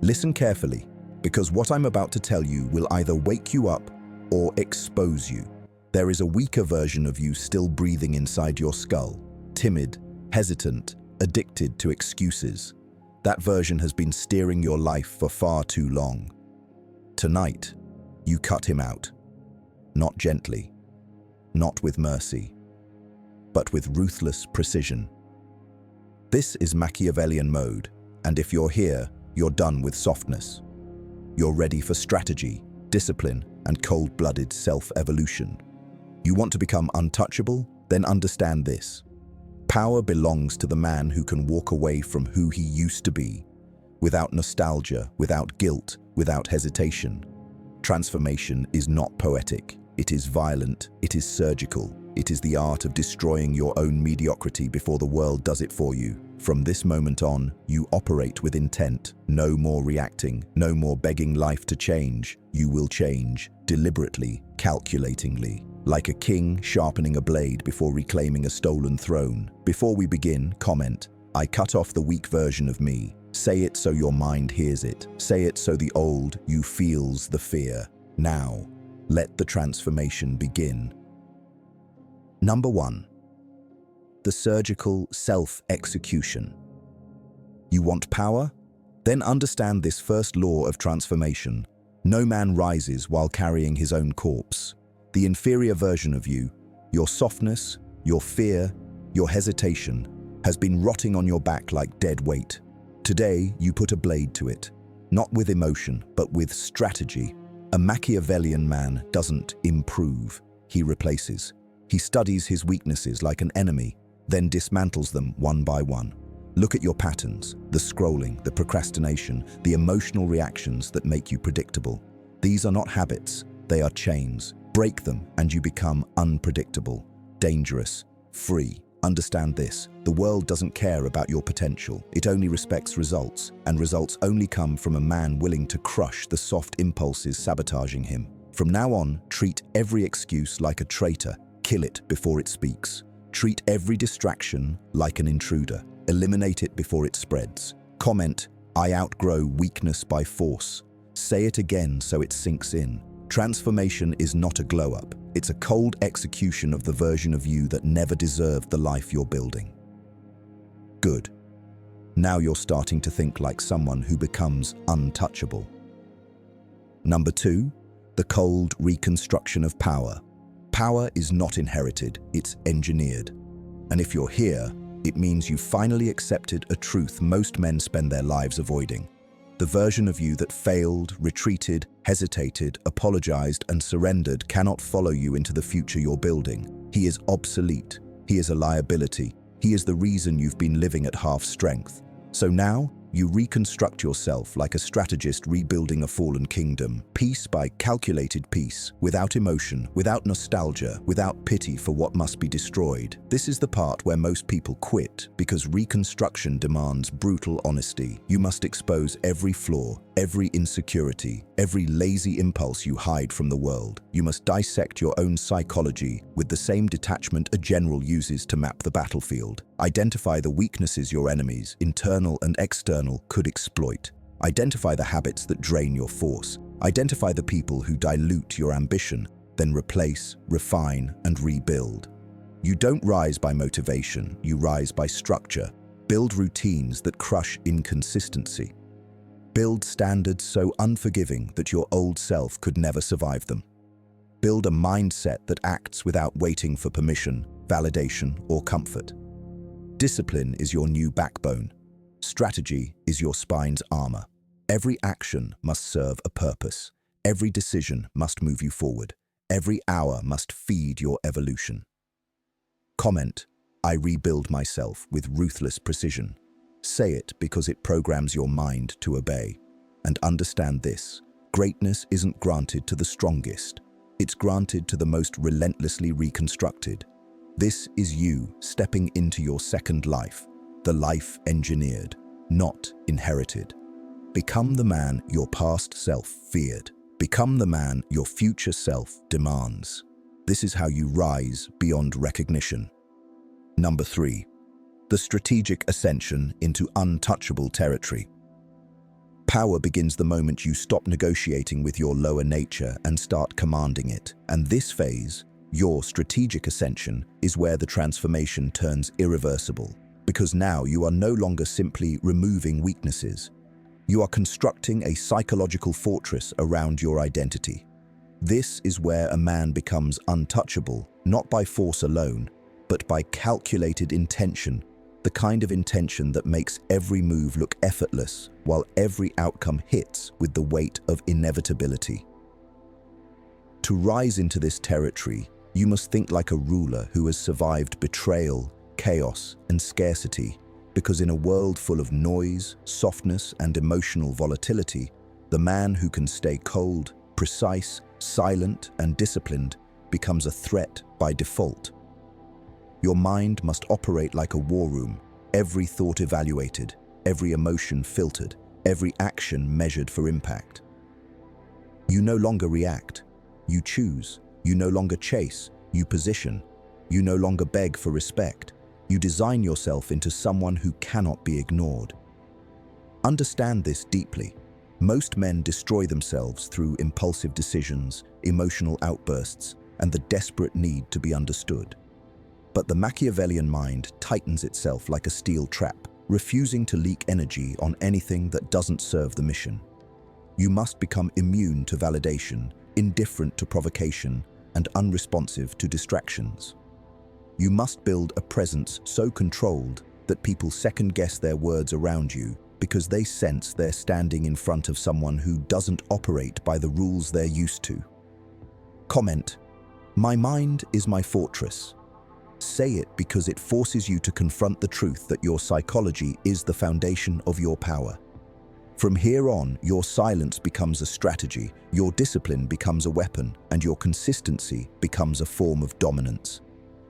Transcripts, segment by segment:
Listen carefully, because what I'm about to tell you will either wake you up or expose you. There is a weaker version of you still breathing inside your skull, timid, hesitant, addicted to excuses. That version has been steering your life for far too long. Tonight, you cut him out. Not gently, not with mercy, but with ruthless precision. This is Machiavellian mode, and if you're here, you're done with softness. You're ready for strategy, discipline, and cold-blooded self-evolution. You want to become untouchable? Then understand this. Power belongs to the man who can walk away from who he used to be, without nostalgia, without guilt, without hesitation. Transformation is not poetic. It is violent. It is surgical. It is the art of destroying your own mediocrity before the world does it for you. From this moment on, you operate with intent. No more reacting. No more begging life to change. You will change, deliberately, calculatingly. Like a king sharpening a blade before reclaiming a stolen throne. Before we begin, comment, "I cut off the weak version of me." Say it so your mind hears it. Say it so the old you feels the fear. Now, let the transformation begin. Number 1. The surgical self-execution. You want power? Then understand this first law of transformation. No man rises while carrying his own corpse. The inferior version of you, your softness, your fear, your hesitation, has been rotting on your back like dead weight. Today, you put a blade to it, not with emotion, but with strategy. A Machiavellian man doesn't improve, he replaces. He studies his weaknesses like an enemy, then dismantles them one by one. Look at your patterns, the scrolling, the procrastination, the emotional reactions that make you predictable. These are not habits, they are chains. Break them and you become unpredictable, dangerous, free. Understand this, the world doesn't care about your potential. It only respects results, and results only come from a man willing to crush the soft impulses sabotaging him. From now on, treat every excuse like a traitor. Kill it before it speaks. Treat every distraction like an intruder. Eliminate it before it spreads. Comment, "I outgrow weakness by force." Say it again so it sinks in. Transformation is not a glow-up. It's a cold execution of the version of you that never deserved the life you're building. Good. Now you're starting to think like someone who becomes untouchable. Number 2, the cold reconstruction of power. Power is not inherited, it's engineered. And if you're here, it means you finally accepted a truth most men spend their lives avoiding. The version of you that failed, retreated, hesitated, apologized, and surrendered cannot follow you into the future you're building. He is obsolete. He is a liability. He is the reason you've been living at half strength. So now, you reconstruct yourself like a strategist rebuilding a fallen kingdom, piece by calculated piece, without emotion, without nostalgia, without pity for what must be destroyed. This is the part where most people quit, because reconstruction demands brutal honesty. You must expose every flaw, every insecurity, every lazy impulse you hide from the world. You must dissect your own psychology with the same detachment a general uses to map the battlefield. Identify the weaknesses your enemies, internal and external, could exploit. Identify the habits that drain your force. Identify the people who dilute your ambition, then replace, refine, and rebuild. You don't rise by motivation, you rise by structure. Build routines that crush inconsistency. Build standards so unforgiving that your old self could never survive them. Build a mindset that acts without waiting for permission, validation, or comfort. Discipline is your new backbone. Strategy is your spine's armor. Every action must serve a purpose. Every decision must move you forward. Every hour must feed your evolution. Comment, "I rebuild myself with ruthless precision." Say it because it programs your mind to obey. And understand this, greatness isn't granted to the strongest. It's granted to the most relentlessly reconstructed. This is you stepping into your second life, the life engineered, not inherited. Become the man your past self feared. Become the man your future self demands. This is how you rise beyond recognition. Number 3, the strategic ascension into untouchable territory. Power begins the moment you stop negotiating with your lower nature and start commanding it. And this phase, your strategic ascension, is where the transformation turns irreversible. Because now you are no longer simply removing weaknesses. You are constructing a psychological fortress around your identity. This is where a man becomes untouchable, not by force alone, but by calculated intention, the kind of intention that makes every move look effortless, while every outcome hits with the weight of inevitability. To rise into this territory, you must think like a ruler who has survived betrayal, chaos, and scarcity, because in a world full of noise, softness, and emotional volatility, the man who can stay cold, precise, silent, and disciplined becomes a threat by default. Your mind must operate like a war room, every thought evaluated, every emotion filtered, every action measured for impact. You no longer react, you choose. You no longer chase, you position. You no longer beg for respect. You design yourself into someone who cannot be ignored. Understand this deeply. Most men destroy themselves through impulsive decisions, emotional outbursts, and the desperate need to be understood. But the Machiavellian mind tightens itself like a steel trap, refusing to leak energy on anything that doesn't serve the mission. You must become immune to validation, indifferent to provocation, and unresponsive to distractions. You must build a presence so controlled that people second-guess their words around you because they sense they're standing in front of someone who doesn't operate by the rules they're used to. Comment: "My mind is my fortress." Say it because it forces you to confront the truth that your psychology is the foundation of your power. From here on, your silence becomes a strategy, your discipline becomes a weapon, and your consistency becomes a form of dominance.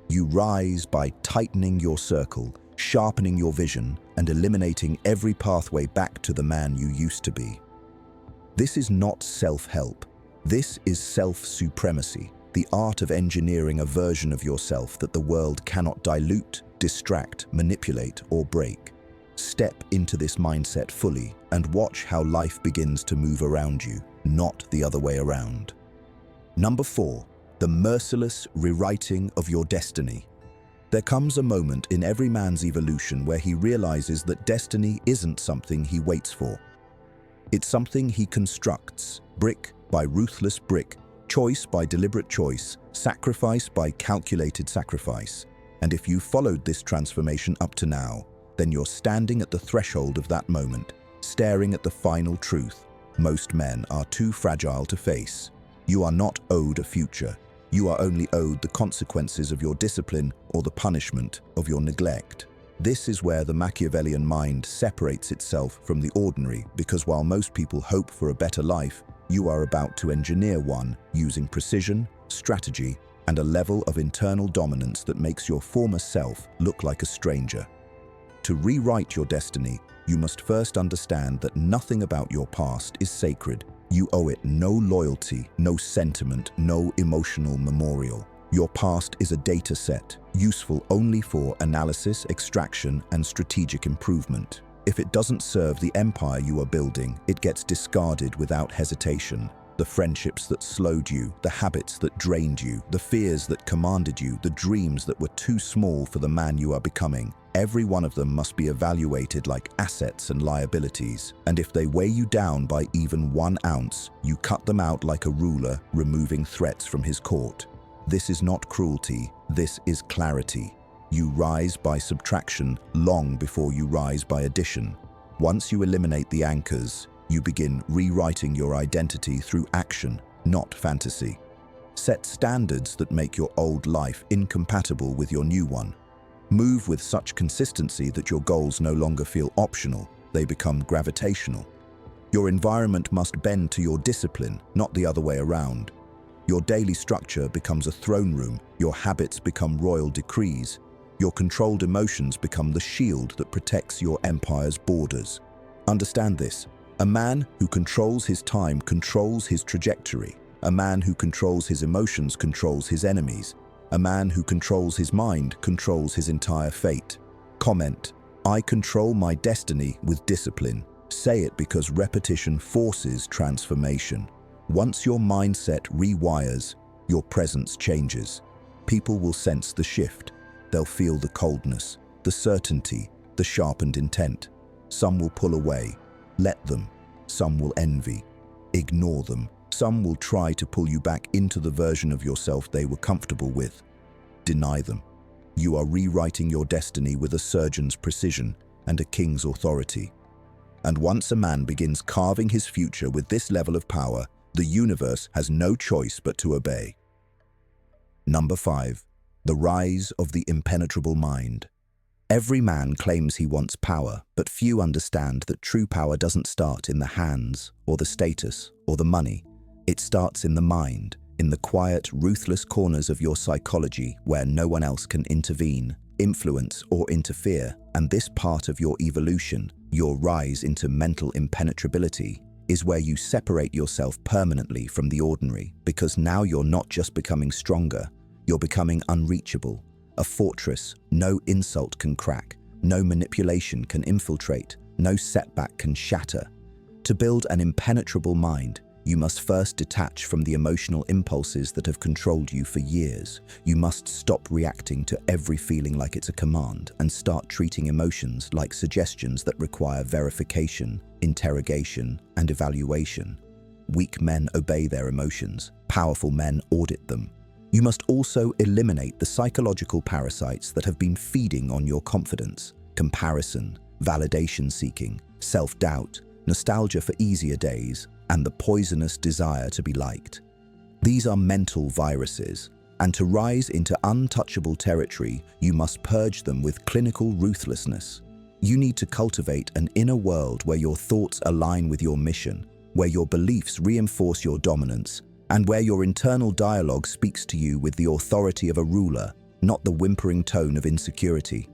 You rise by tightening your circle, sharpening your vision, and eliminating every pathway back to the man you used to be. This is not self-help. This is self-supremacy, the art of engineering a version of yourself that the world cannot dilute, distract, manipulate, or break. Step into this mindset fully and watch how life begins to move around you, not the other way around. Number 4, the merciless rewriting of your destiny. There comes a moment in every man's evolution where he realizes that destiny isn't something he waits for. It's something he constructs, brick by ruthless brick, choice by deliberate choice, sacrifice by calculated sacrifice. And if you followed this transformation up to now, then you're standing at the threshold of that moment, staring at the final truth. Most men are too fragile to face. You are not owed a future. You are only owed the consequences of your discipline or the punishment of your neglect. This is where the Machiavellian mind separates itself from the ordinary, because while most people hope for a better life, you are about to engineer one using precision, strategy, and a level of internal dominance that makes your former self look like a stranger. To rewrite your destiny, you must first understand that nothing about your past is sacred. You owe it no loyalty, no sentiment, no emotional memorial. Your past is a data set, useful only for analysis, extraction, and strategic improvement. If it doesn't serve the empire you are building, it gets discarded without hesitation. The friendships that slowed you, the habits that drained you, the fears that commanded you, the dreams that were too small for the man you are becoming. Every one of them must be evaluated like assets and liabilities. And if they weigh you down by even 1 ounce, you cut them out like a ruler removing threats from his court. This is not cruelty, this is clarity. You rise by subtraction long before you rise by addition. Once you eliminate the anchors, you begin rewriting your identity through action, not fantasy. Set standards that make your old life incompatible with your new one. Move with such consistency that your goals no longer feel optional, they become gravitational. Your environment must bend to your discipline, not the other way around. Your daily structure becomes a throne room, your habits become royal decrees, your controlled emotions become the shield that protects your empire's borders. Understand this. A man who controls his time controls his trajectory. A man who controls his emotions controls his enemies. A man who controls his mind controls his entire fate. Comment: I control my destiny with discipline. Say it because repetition forces transformation. Once your mindset rewires, your presence changes. People will sense the shift. They'll feel the coldness, the certainty, the sharpened intent. Some will pull away. Let them. Some will envy. Ignore them. Some will try to pull you back into the version of yourself they were comfortable with. Deny them. You are rewriting your destiny with a surgeon's precision and a king's authority. And once a man begins carving his future with this level of power, the universe has no choice but to obey. Number 5. The rise of the impenetrable mind. Every man claims he wants power, but few understand that true power doesn't start in the hands, or the status, or the money. It starts in the mind, in the quiet, ruthless corners of your psychology where no one else can intervene, influence, or interfere. And this part of your evolution, your rise into mental impenetrability, is where you separate yourself permanently from the ordinary, because now you're not just becoming stronger, you're becoming unreachable, a fortress no insult can crack, no manipulation can infiltrate, no setback can shatter. To build an impenetrable mind, you must first detach from the emotional impulses that have controlled you for years. You must stop reacting to every feeling like it's a command and start treating emotions like suggestions that require verification, interrogation, and evaluation. Weak men obey their emotions. Powerful men audit them. You must also eliminate the psychological parasites that have been feeding on your confidence: comparison, validation seeking, self-doubt, nostalgia for easier days, and the poisonous desire to be liked. These are mental viruses, and to rise into untouchable territory, you must purge them with clinical ruthlessness. You need to cultivate an inner world where your thoughts align with your mission, where your beliefs reinforce your dominance, and where your internal dialogue speaks to you with the authority of a ruler, not the whimpering tone of insecurity.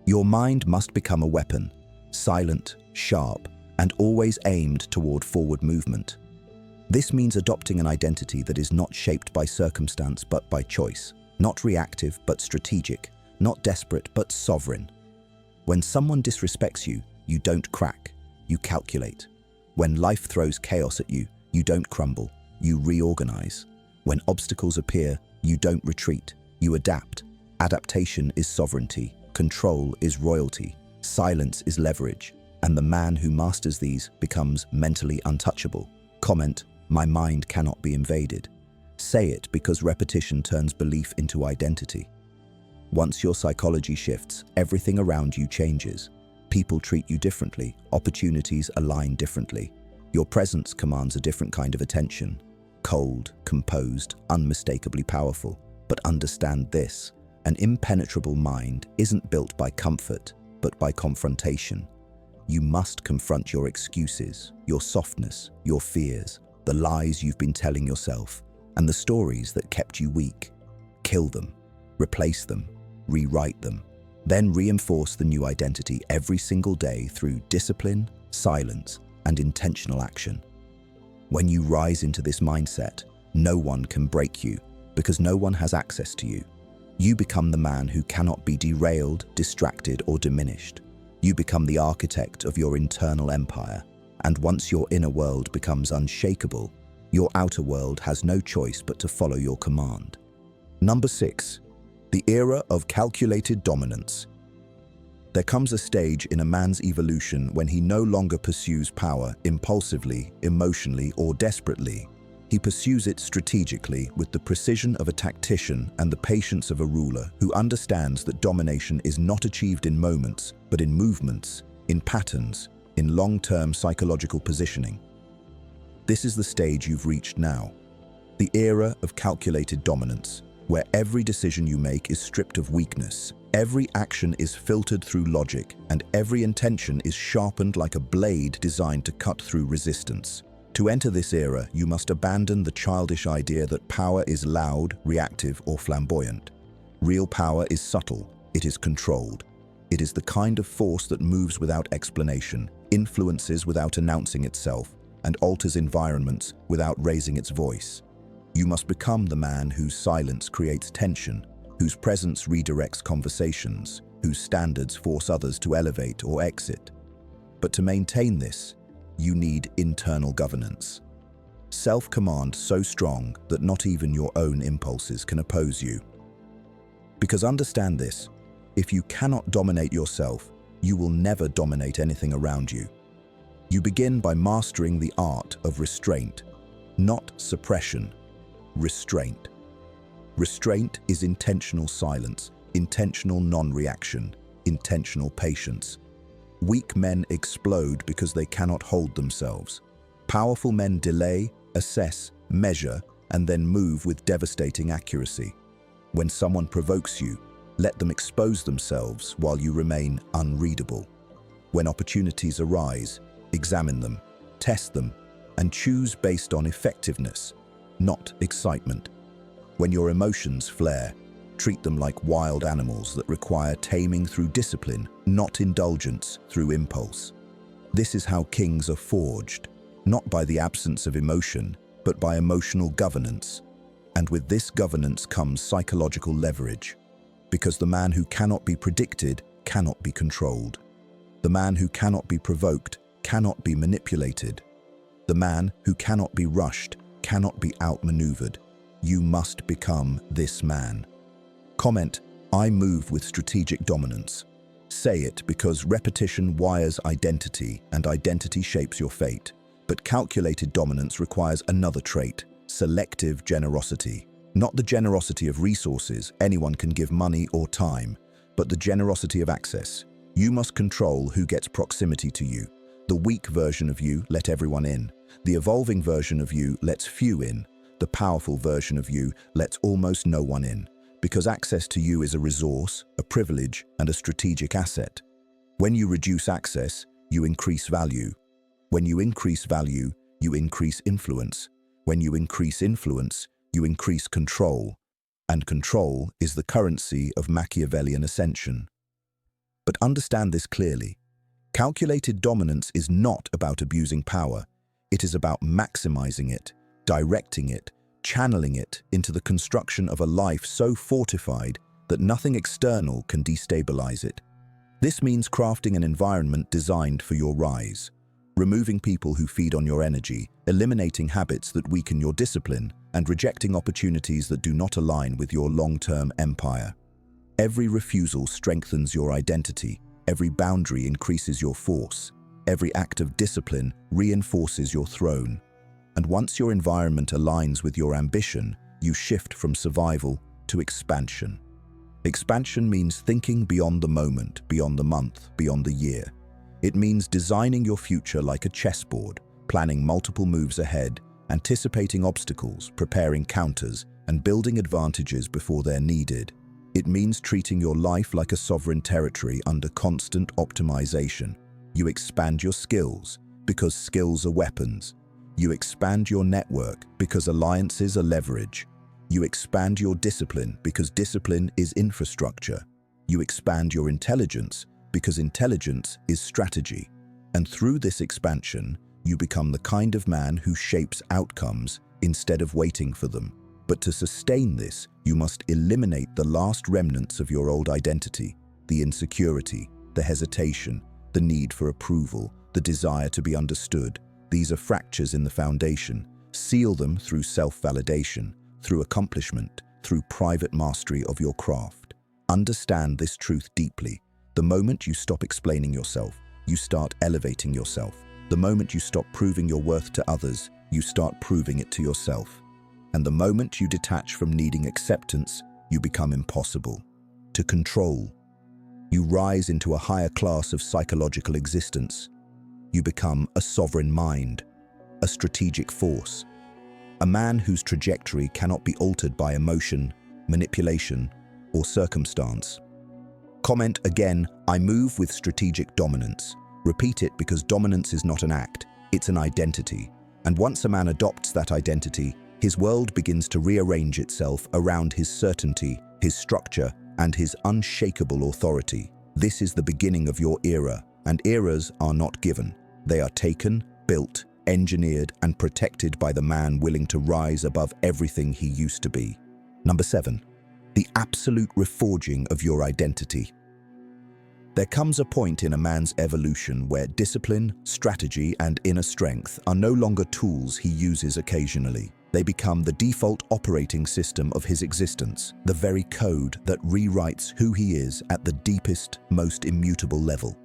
Your mind must become a weapon, silent, sharp, and always aimed toward forward movement. This means adopting an identity that is not shaped by circumstance but by choice, not reactive but strategic, not desperate but sovereign. When someone disrespects you, you don't crack, you calculate. When life throws chaos at you, you don't crumble, you reorganize. When obstacles appear, you don't retreat, you adapt. Adaptation is sovereignty, control is royalty, silence is leverage, and the man who masters these becomes mentally untouchable. Comment, "My mind cannot be invaded." Say it because repetition turns belief into identity. Once your psychology shifts, everything around you changes. People treat you differently, opportunities align differently. Your presence commands a different kind of attention. Cold, composed, unmistakably powerful. But understand this, an impenetrable mind isn't built by comfort, but by confrontation. You must confront your excuses, your softness, your fears, the lies you've been telling yourself, and the stories that kept you weak. Kill them, replace them, rewrite them, then reinforce the new identity every single day through discipline, silence, and intentional action. When you rise into this mindset, no one can break you because no one has access to you. You become the man who cannot be derailed, distracted, or diminished. You become the architect of your internal empire, and once your inner world becomes unshakable, your outer world has no choice but to follow your command. Number 6. The era of calculated dominance. There comes a stage in a man's evolution when he no longer pursues power impulsively, emotionally, or desperately. He pursues it strategically with the precision of a tactician and the patience of a ruler who understands that domination is not achieved in moments, but in movements, in patterns, in long-term psychological positioning. This is the stage you've reached now, the era of calculated dominance, where every decision you make is stripped of weakness, every action is filtered through logic, and every intention is sharpened like a blade designed to cut through resistance. To enter this era, you must abandon the childish idea that power is loud, reactive, or flamboyant. Real power is subtle, it is controlled. It is the kind of force that moves without explanation, influences without announcing itself, and alters environments without raising its voice. You must become the man whose silence creates tension, whose presence redirects conversations, whose standards force others to elevate or exit. But to maintain this, you need internal governance. Self-command so strong that not even your own impulses can oppose you. Because understand this, if you cannot dominate yourself, you will never dominate anything around you. You begin by mastering the art of restraint, not suppression, restraint. Restraint is intentional silence, intentional non-reaction, intentional patience. Weak men explode because they cannot hold themselves. Powerful men delay, assess, measure, and then move with devastating accuracy. When someone provokes you, let them expose themselves while you remain unreadable. When opportunities arise, examine them, test them, and choose based on effectiveness, not excitement. When your emotions flare, treat them like wild animals that require taming through discipline, not indulgence through impulse. This is how kings are forged, not by the absence of emotion, but by emotional governance. And with this governance comes psychological leverage, because the man who cannot be predicted cannot be controlled. The man who cannot be provoked cannot be manipulated. The man who cannot be rushed cannot be outmaneuvered. You must become this man. Comment, I move with strategic dominance. Say it because repetition wires identity and identity shapes your fate. But calculated dominance requires another trait, selective generosity. Not the generosity of resources, anyone can give money or time, but the generosity of access. You must control who gets proximity to you. The weak version of you let everyone in. The evolving version of you lets few in. The powerful version of you lets almost no one in. Because access to you is a resource, a privilege, and a strategic asset. When you reduce access, you increase value. When you increase value, you increase influence. When you increase influence, you increase control. And control is the currency of Machiavellian ascension. But understand this clearly. Calculated dominance is not about abusing power. It is about maximizing it, directing it, channeling it into the construction of a life so fortified that nothing external can destabilize it. This means crafting an environment designed for your rise, removing people who feed on your energy, eliminating habits that weaken your discipline, and rejecting opportunities that do not align with your long-term empire. Every refusal strengthens your identity. Every boundary increases your force. Every act of discipline reinforces your throne. And once your environment aligns with your ambition, you shift from survival to expansion. Expansion means thinking beyond the moment, beyond the month, beyond the year. It means designing your future like a chessboard, planning multiple moves ahead, anticipating obstacles, preparing counters, and building advantages before they're needed. It means treating your life like a sovereign territory under constant optimization. You expand your skills because skills are weapons. You expand your network because alliances are leverage. You expand your discipline because discipline is infrastructure. You expand your intelligence because intelligence is strategy. And through this expansion, you become the kind of man who shapes outcomes instead of waiting for them. But to sustain this, you must eliminate the last remnants of your old identity, the insecurity, the hesitation, the need for approval, the desire to be understood. These are fractures in the foundation. Seal them through self-validation, through accomplishment, through private mastery of your craft. Understand this truth deeply. The moment you stop explaining yourself, you start elevating yourself. The moment you stop proving your worth to others, you start proving it to yourself. And the moment you detach from needing acceptance, you become impossible to control. You rise into a higher class of psychological existence. You become a sovereign mind, a strategic force, a man whose trajectory cannot be altered by emotion, manipulation, or circumstance. Comment again, I move with strategic dominance. Repeat it because dominance is not an act, it's an identity. And once a man adopts that identity, his world begins to rearrange itself around his certainty, his structure, and his unshakable authority. This is the beginning of your era, and eras are not given. They are taken, built, engineered, and protected by the man willing to rise above everything he used to be. Number 7, the absolute reforging of your identity. There comes a point in a man's evolution where discipline, strategy, and inner strength are no longer tools he uses occasionally. They become the default operating system of his existence, the very code that rewrites who he is at the deepest, most immutable level.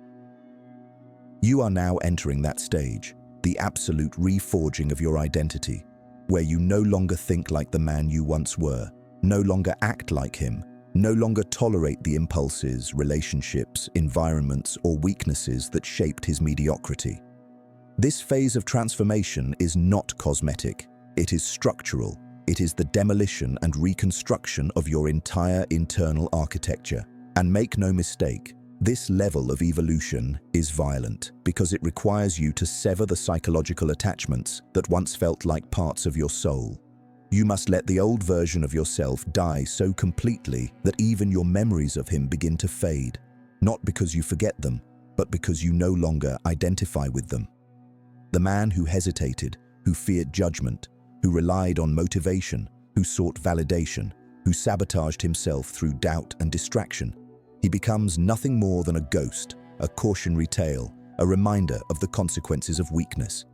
You are now entering that stage, the absolute reforging of your identity, where you no longer think like the man you once were, no longer act like him, no longer tolerate the impulses, relationships, environments, or weaknesses that shaped his mediocrity. This phase of transformation is not cosmetic. It is structural. It is the demolition and reconstruction of your entire internal architecture. And make no mistake, this level of evolution is violent because it requires you to sever the psychological attachments that once felt like parts of your soul. You must let the old version of yourself die so completely that even your memories of him begin to fade, not because you forget them, but because you no longer identify with them. The man who hesitated, who feared judgment, who relied on motivation, who sought validation, who sabotaged himself through doubt and distraction, he becomes nothing more than a ghost, a cautionary tale, a reminder of the consequences of weakness.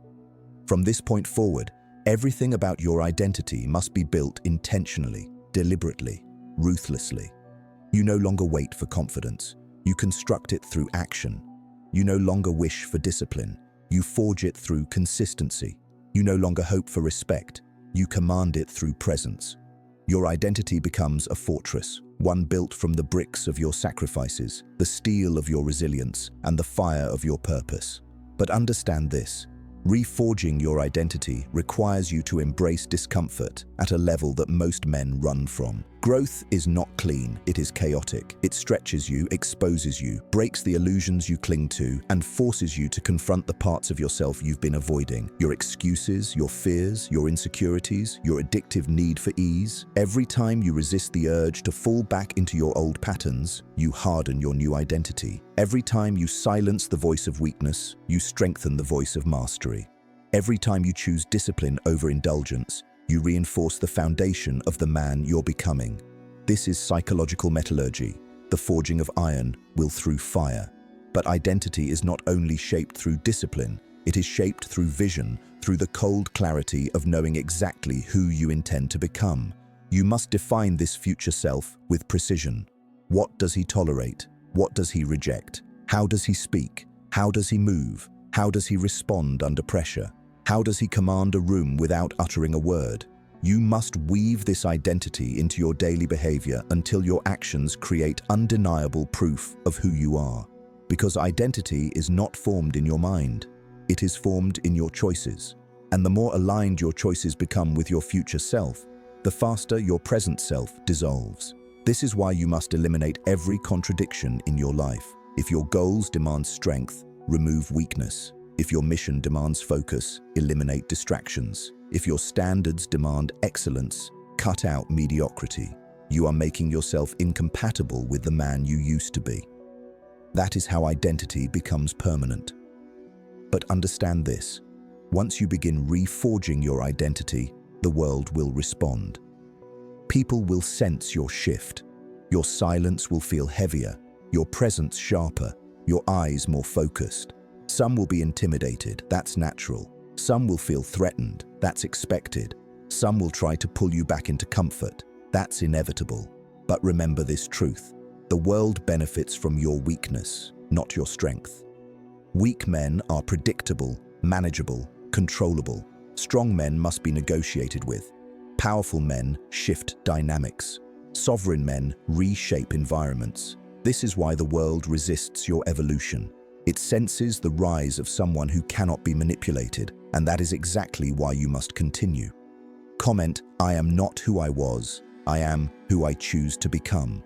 From this point forward, everything about your identity must be built intentionally, deliberately, ruthlessly. You no longer wait for confidence. You construct it through action. You no longer wish for discipline. You forge it through consistency. You no longer hope for respect. You command it through presence. Your identity becomes a fortress, one built from the bricks of your sacrifices, the steel of your resilience, and the fire of your purpose. But understand this. Reforging your identity requires you to embrace discomfort at a level that most men run from. Growth is not clean, it is chaotic. It stretches you, exposes you, breaks the illusions you cling to, and forces you to confront the parts of yourself you've been avoiding. Your excuses, your fears, your insecurities, your addictive need for ease. Every time you resist the urge to fall back into your old patterns, you harden your new identity. Every time you silence the voice of weakness, you strengthen the voice of mastery. Every time you choose discipline over indulgence, you reinforce the foundation of the man you're becoming. This is psychological metallurgy. The forging of iron will through fire. But identity is not only shaped through discipline, it is shaped through vision, through the cold clarity of knowing exactly who you intend to become. You must define this future self with precision. What does he tolerate? What does he reject? How does he speak? How does he move? How does he respond under pressure? How does he command a room without uttering a word? You must weave this identity into your daily behavior until your actions create undeniable proof of who you are. Because identity is not formed in your mind, it is formed in your choices. And the more aligned your choices become with your future self, the faster your present self dissolves. This is why you must eliminate every contradiction in your life. If your goals demand strength, remove weakness. If your mission demands focus, eliminate distractions. If your standards demand excellence, cut out mediocrity. You are making yourself incompatible with the man you used to be. That is how identity becomes permanent. But understand this, once you begin reforging your identity, the world will respond. People will sense your shift. Your silence will feel heavier, your presence sharper, your eyes more focused. Some will be intimidated, that's natural. Some will feel threatened, that's expected. Some will try to pull you back into comfort, that's inevitable. But remember this truth, the world benefits from your weakness, not your strength. Weak men are predictable, manageable, controllable. Strong men must be negotiated with. Powerful men shift dynamics. Sovereign men reshape environments. This is why the world resists your evolution. It senses the rise of someone who cannot be manipulated, and that is exactly why you must continue. Comment, I am not who I was, I am who I choose to become.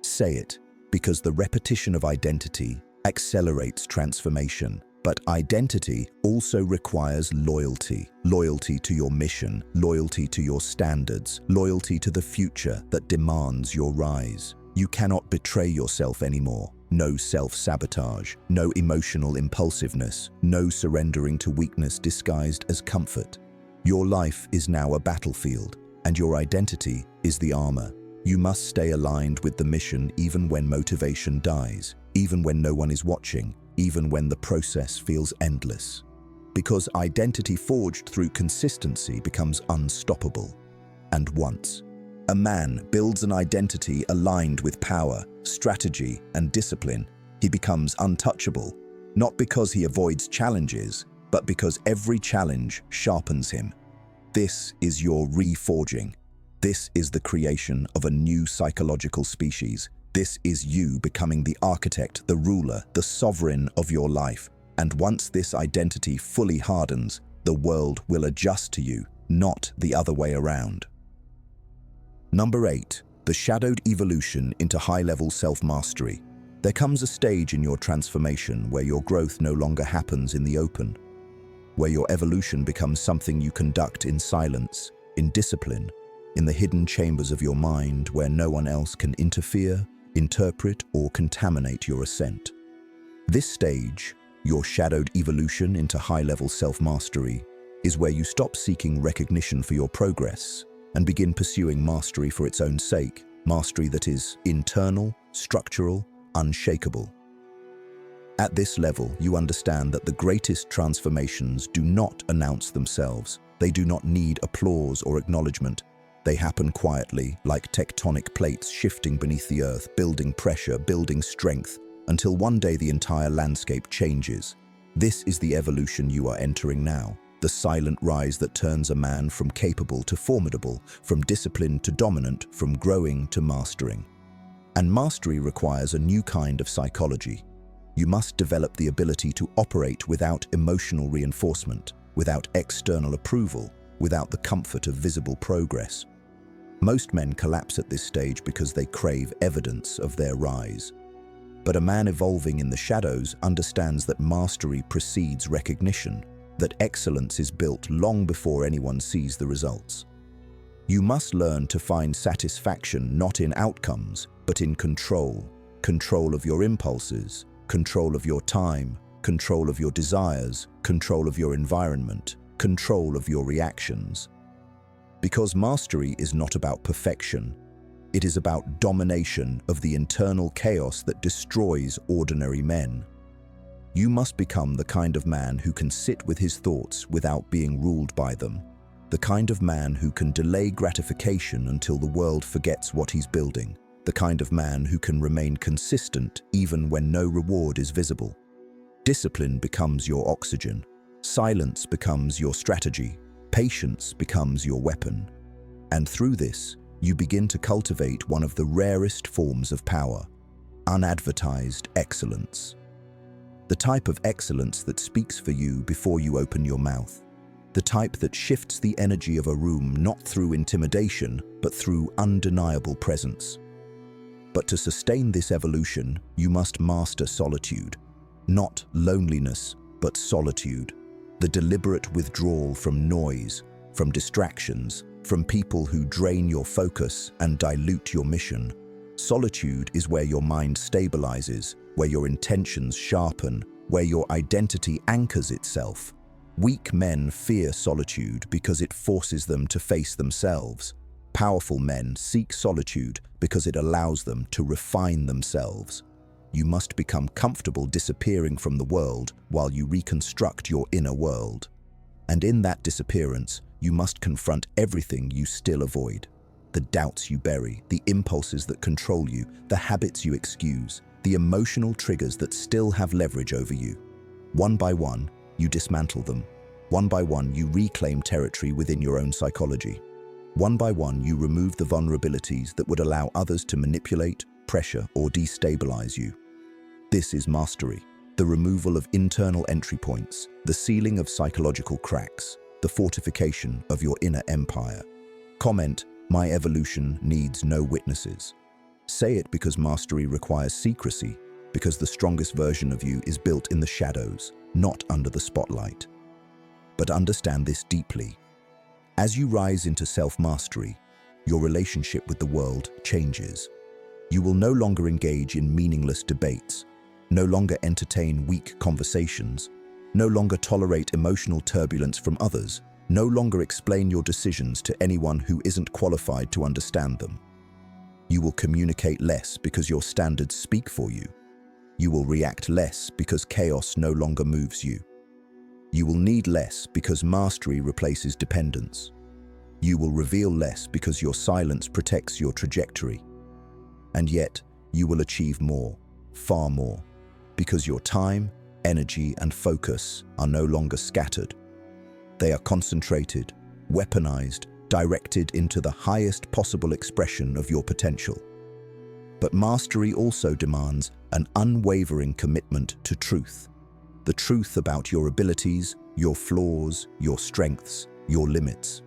Say it, because the repetition of identity accelerates transformation. But identity also requires loyalty. Loyalty to your mission, loyalty to your standards, loyalty to the future that demands your rise. You cannot betray yourself anymore. No self-sabotage, no emotional impulsiveness, no surrendering to weakness disguised as comfort. Your life is now a battlefield, and your identity is the armor. You must stay aligned with the mission even when motivation dies, even when no one is watching, even when the process feels endless. Because identity forged through consistency becomes unstoppable. And once a man builds an identity aligned with power, strategy, and discipline, he becomes untouchable, not because he avoids challenges, but because every challenge sharpens him. This is your reforging. This is the creation of a new psychological species. This is you becoming the architect, the ruler, the sovereign of your life. And once this identity fully hardens, the world will adjust to you, not the other way around. Number 8, the shadowed evolution into high-level self-mastery. There comes a stage in your transformation where your growth no longer happens in the open, where your evolution becomes something you conduct in silence, in discipline, in the hidden chambers of your mind where no one else can interfere, interpret, or contaminate your ascent. This stage, your shadowed evolution into high-level self-mastery, is where you stop seeking recognition for your progress and begin pursuing mastery for its own sake, mastery that is internal, structural, unshakable. At this level, you understand that the greatest transformations do not announce themselves. They do not need applause or acknowledgement. They happen quietly, like tectonic plates shifting beneath the earth, building pressure, building strength, until one day the entire landscape changes. This is the evolution you are entering now, the silent rise that turns a man from capable to formidable, from disciplined to dominant, from growing to mastering. And mastery requires a new kind of psychology. You must develop the ability to operate without emotional reinforcement, without external approval, without the comfort of visible progress. Most men collapse at this stage because they crave evidence of their rise. But a man evolving in the shadows understands that mastery precedes recognition, that excellence is built long before anyone sees the results. You must learn to find satisfaction not in outcomes, but in control. Control of your impulses, control of your time, control of your desires, control of your environment, control of your reactions. Because mastery is not about perfection. It is about domination of the internal chaos that destroys ordinary men. You must become the kind of man who can sit with his thoughts without being ruled by them, the kind of man who can delay gratification until the world forgets what he's building, the kind of man who can remain consistent even when no reward is visible. Discipline becomes your oxygen, silence becomes your strategy, patience becomes your weapon. And through this, you begin to cultivate one of the rarest forms of power, unadvertised excellence. The type of excellence that speaks for you before you open your mouth. The type that shifts the energy of a room not through intimidation, but through undeniable presence. But to sustain this evolution, you must master solitude. Not loneliness, but solitude. The deliberate withdrawal from noise, from distractions, from people who drain your focus and dilute your mission. Solitude is where your mind stabilizes, where your intentions sharpen, where your identity anchors itself. Weak men fear solitude because it forces them to face themselves. Powerful men seek solitude because it allows them to refine themselves. You must become comfortable disappearing from the world while you reconstruct your inner world. And in that disappearance, you must confront everything you still avoid. The doubts you bury, the impulses that control you, the habits you excuse, the emotional triggers that still have leverage over you. One by one, you dismantle them. One by one, you reclaim territory within your own psychology. One by one, you remove the vulnerabilities that would allow others to manipulate, pressure, or destabilize you. This is mastery, the removal of internal entry points, the sealing of psychological cracks, the fortification of your inner empire. Comment, "My evolution needs no witnesses." Say it because mastery requires secrecy, because the strongest version of you is built in the shadows, not under the spotlight. But understand this deeply. As you rise into self-mastery, your relationship with the world changes. You will no longer engage in meaningless debates, no longer entertain weak conversations, no longer tolerate emotional turbulence from others, no longer explain your decisions to anyone who isn't qualified to understand them. You will communicate less because your standards speak for you. You will react less because chaos no longer moves you. You will need less because mastery replaces dependence. You will reveal less because your silence protects your trajectory. And yet, you will achieve more, far more, because your time, energy, and focus are no longer scattered. They are concentrated, weaponized, directed into the highest possible expression of your potential. But mastery also demands an unwavering commitment to truth. The truth about your abilities, your flaws, your strengths, your limits.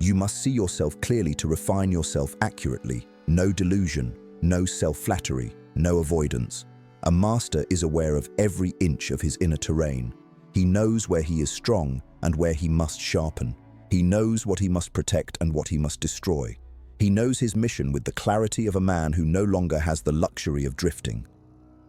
You must see yourself clearly to refine yourself accurately. No delusion, no self-flattery, no avoidance. A master is aware of every inch of his inner terrain. He knows where he is strong and where he must sharpen. He knows what he must protect and what he must destroy. He knows his mission with the clarity of a man who no longer has the luxury of drifting.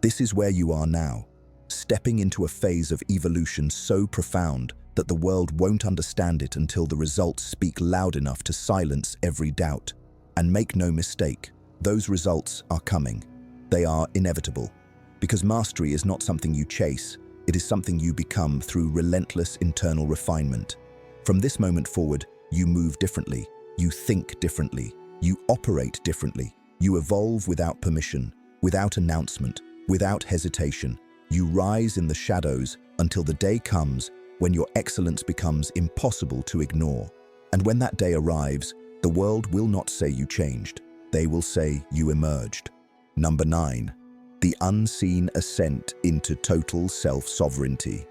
This is where you are now, stepping into a phase of evolution so profound that the world won't understand it until the results speak loud enough to silence every doubt. And make no mistake, those results are coming. They are inevitable. Because mastery is not something you chase, it is something you become through relentless internal refinement. From this moment forward, you move differently, you think differently, you operate differently, you evolve without permission, without announcement, without hesitation. You rise in the shadows until the day comes when your excellence becomes impossible to ignore. And when that day arrives, the world will not say you changed. They will say you emerged. Number 9. The unseen ascent into total self-sovereignty.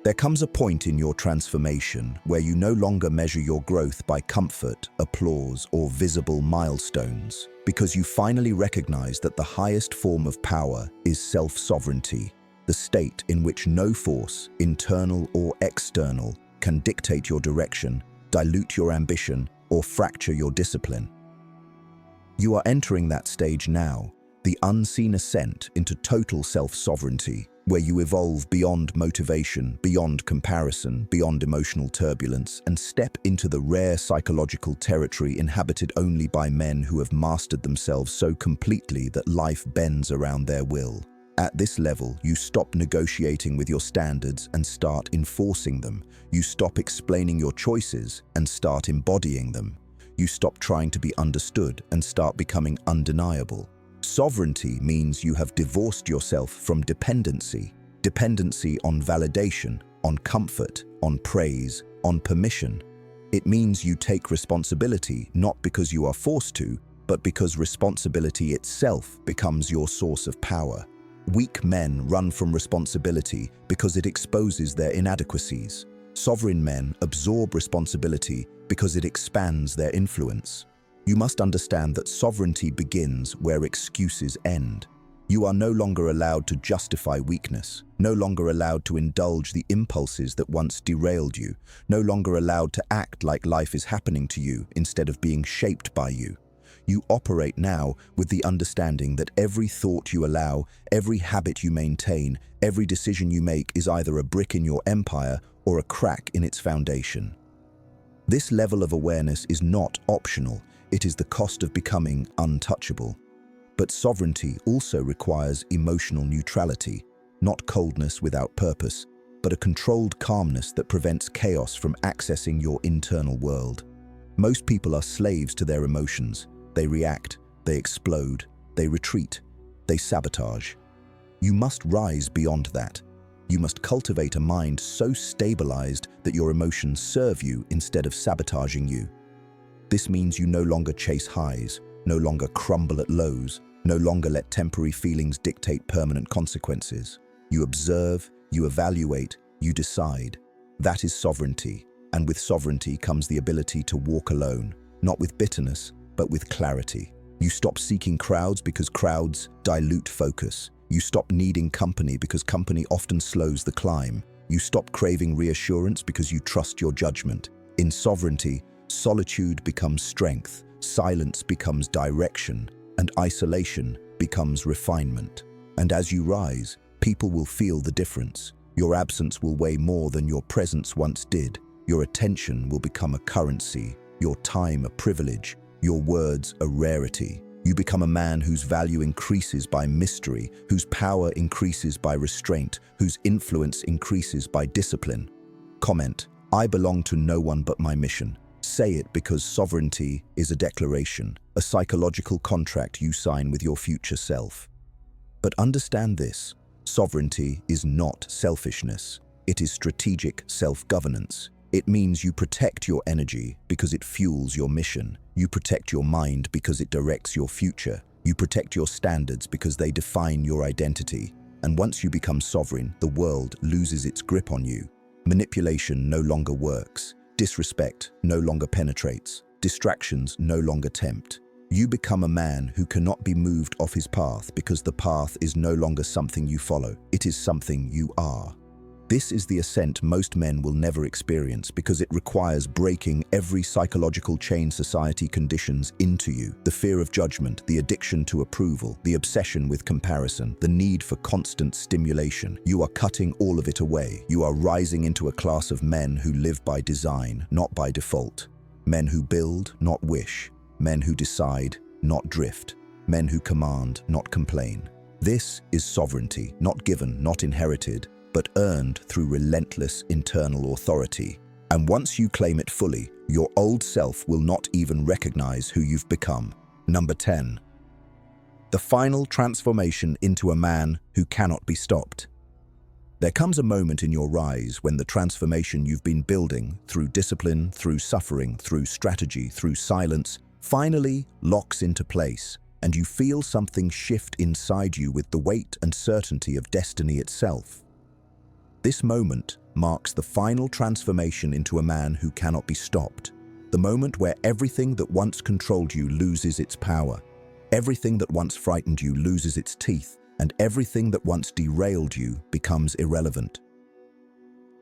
There comes a point in your transformation where you no longer measure your growth by comfort, applause, or visible milestones, because you finally recognize that the highest form of power is self-sovereignty, the state in which no force, internal or external, can dictate your direction, dilute your ambition, or fracture your discipline. You are entering that stage now, the unseen ascent into total self-sovereignty, where you evolve beyond motivation, beyond comparison, beyond emotional turbulence, and step into the rare psychological territory inhabited only by men who have mastered themselves so completely that life bends around their will. At this level, you stop negotiating with your standards and start enforcing them. You stop explaining your choices and start embodying them. You stop trying to be understood and start becoming undeniable. Sovereignty means you have divorced yourself from dependency. Dependency on validation, on comfort, on praise, on permission. It means you take responsibility not because you are forced to, but because responsibility itself becomes your source of power. Weak men run from responsibility because it exposes their inadequacies. Sovereign men absorb responsibility because it expands their influence. You must understand that sovereignty begins where excuses end. You are no longer allowed to justify weakness, no longer allowed to indulge the impulses that once derailed you, no longer allowed to act like life is happening to you instead of being shaped by you. You operate now with the understanding that every thought you allow, every habit you maintain, every decision you make is either a brick in your empire or a crack in its foundation. This level of awareness is not optional. It is the cost of becoming untouchable. But sovereignty also requires emotional neutrality, not coldness without purpose, but a controlled calmness that prevents chaos from accessing your internal world. Most people are slaves to their emotions. They react, they explode, they retreat, they sabotage. You must rise beyond that. You must cultivate a mind so stabilized that your emotions serve you instead of sabotaging you. This means you no longer chase highs, no longer crumble at lows, no longer let temporary feelings dictate permanent consequences. You observe, you evaluate, you decide. That is sovereignty, and with sovereignty comes the ability to walk alone, not with bitterness, but with clarity. You stop seeking crowds because crowds dilute focus. You stop needing company because company often slows the climb. You stop craving reassurance because you trust your judgment. In sovereignty, solitude becomes strength, silence becomes direction, and isolation becomes refinement. And as you rise, people will feel the difference. Your absence will weigh more than your presence once did. Your attention will become a currency, your time a privilege, your words a rarity. You become a man whose value increases by mystery, whose power increases by restraint, whose influence increases by discipline. Comment: I belong to no one but my mission. Say it because sovereignty is a declaration, a psychological contract you sign with your future self. But understand this: sovereignty is not selfishness. It is strategic self-governance. It means you protect your energy because it fuels your mission. You protect your mind because it directs your future. You protect your standards because they define your identity. And once you become sovereign, the world loses its grip on you. Manipulation no longer works. Disrespect no longer penetrates. Distractions no longer tempt. You become a man who cannot be moved off his path because the path is no longer something you follow. It is something you are. This is the ascent most men will never experience because it requires breaking every psychological chain society conditions into you. The fear of judgment, the addiction to approval, the obsession with comparison, the need for constant stimulation. You are cutting all of it away. You are rising into a class of men who live by design, not by default. Men who build, not wish. Men who decide, not drift. Men who command, not complain. This is sovereignty, not given, not inherited, but earned through relentless internal authority. And once you claim it fully, your old self will not even recognize who you've become. Number 10. The final transformation into a man who cannot be stopped. There comes a moment in your rise when the transformation you've been building through discipline, through suffering, through strategy, through silence, finally locks into place, and you feel something shift inside you with the weight and certainty of destiny itself. This moment marks the final transformation into a man who cannot be stopped. The moment where everything that once controlled you loses its power. Everything that once frightened you loses its teeth, and everything that once derailed you becomes irrelevant.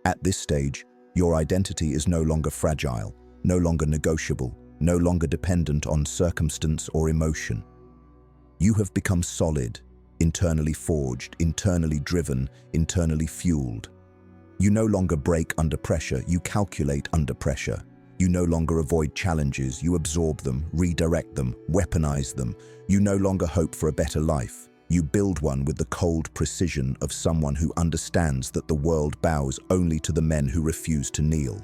At this stage, your identity is no longer fragile, no longer negotiable, no longer dependent on circumstance or emotion. You have become solid, internally forged, internally driven, internally fueled. You no longer break under pressure, you calculate under pressure. You no longer avoid challenges, you absorb them, redirect them, weaponize them. You no longer hope for a better life. You build one with the cold precision of someone who understands that the world bows only to the men who refuse to kneel.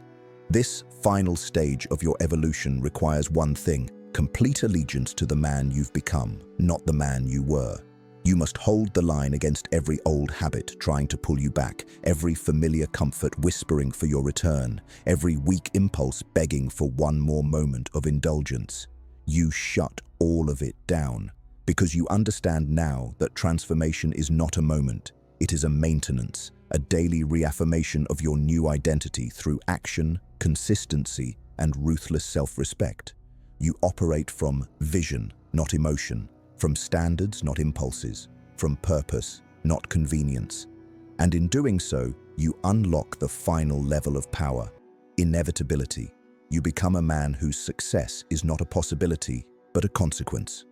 This final stage of your evolution requires one thing: complete allegiance to the man you've become, not the man you were. You must hold the line against every old habit trying to pull you back, every familiar comfort whispering for your return, every weak impulse begging for one more moment of indulgence. You shut all of it down, because you understand now that transformation is not a moment, it is a maintenance, a daily reaffirmation of your new identity through action, consistency, and ruthless self-respect. You operate from vision, not emotion, from standards, not impulses, from purpose, not convenience. And in doing so, you unlock the final level of power, inevitability. You become a man whose success is not a possibility, but a consequence.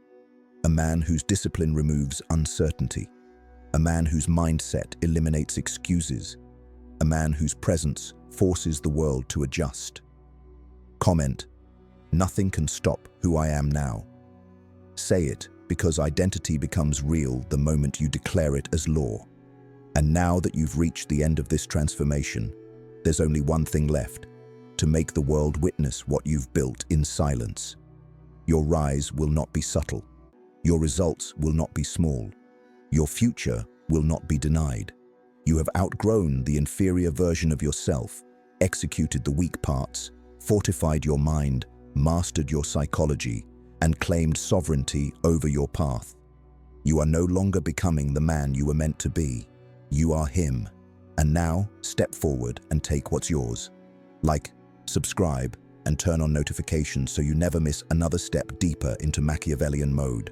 A man whose discipline removes uncertainty. A man whose mindset eliminates excuses. A man whose presence forces the world to adjust. Comment: nothing can stop who I am now. Say it, because identity becomes real the moment you declare it as law. And now that you've reached the end of this transformation, there's only one thing left: to make the world witness what you've built in silence. Your rise will not be subtle. Your results will not be small. Your future will not be denied. You have outgrown the inferior version of yourself, executed the weak parts, fortified your mind, mastered your psychology, and claimed sovereignty over your path. You are no longer becoming the man you were meant to be. You are him. And now, step forward and take what's yours. Like, subscribe, and turn on notifications so you never miss another step deeper into Machiavellian mode.